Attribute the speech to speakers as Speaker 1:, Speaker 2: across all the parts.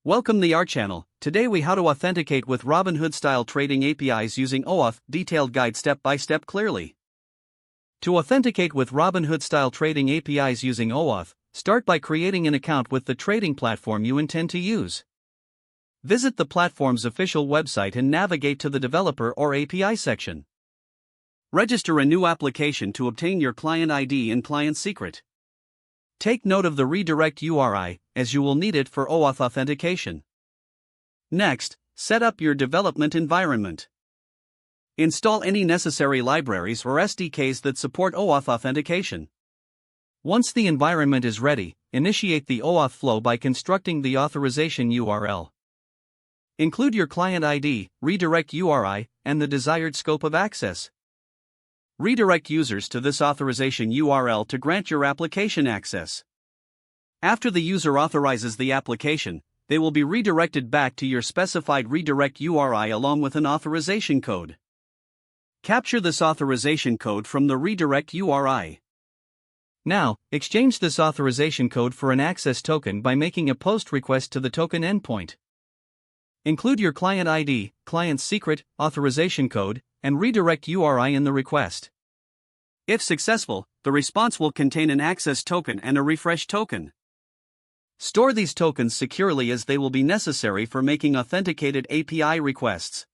Speaker 1: Welcome to our channel. Today we how to authenticate with Robinhood-style trading APIs using OAuth, detailed guide step by step clearly. To authenticate with Robinhood-style trading APIs using OAuth, start by creating an account with the trading platform you intend to use. Visit the platform's official website and navigate to the developer or API section. Register a new application to obtain your client ID and client secret. Take note of the redirect URI, as you will need it for OAuth authentication. Next, set up your development environment. Install any necessary libraries or SDKs that support OAuth authentication. Once the environment is ready, initiate the OAuth flow by constructing the authorization URL. Include your client ID, redirect URI, and the desired scope of access. Redirect users to this authorization URL to grant your application access. After the user authorizes the application, they will be redirected back to your specified redirect URI along with an authorization code. Capture this authorization code from the redirect URI. Now, exchange this authorization code for an access token by making a POST request to the token endpoint. Include your client ID, client secret, authorization code, and redirect URI in the request. If successful, the response will contain an access token and a refresh token. Store these tokens securely as they will be necessary for making authenticated API requests.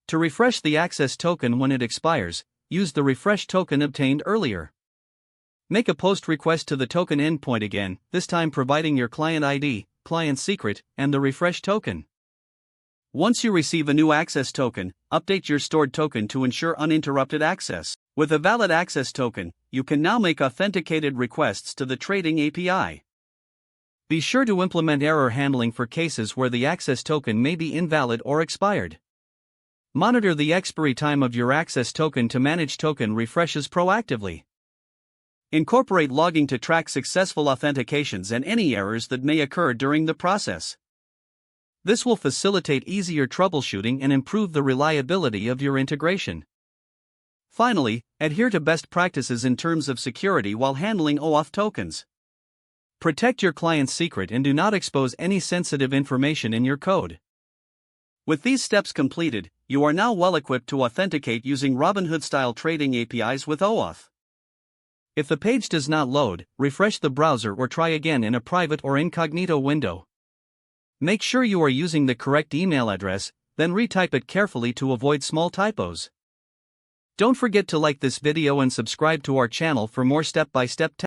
Speaker 1: To refresh the access token when it expires, use the refresh token obtained earlier. Make a POST request to the token endpoint again, this time providing your client ID, client secret, and the refresh token. Once you receive a new access token, update your stored token to ensure uninterrupted access. With a valid access token, you can now make authenticated requests to the trading API. Be sure to implement error handling for cases where the access token may be invalid or expired. Monitor the expiry time of your access token to manage token refreshes proactively. Incorporate logging to track successful authentications and any errors that may occur during the process. This will facilitate easier troubleshooting and improve the reliability of your integration. Finally, adhere to best practices in terms of security while handling OAuth tokens. Protect your client's secret and do not expose any sensitive information in your code. With these steps completed, you are now well equipped to authenticate using Robinhood-style trading APIs with OAuth. If the page does not load, refresh the browser or try again in a private or incognito window. Make sure you are using the correct email address, then retype it carefully to avoid small typos. Don't forget to like this video and subscribe to our channel for more step-by-step tips.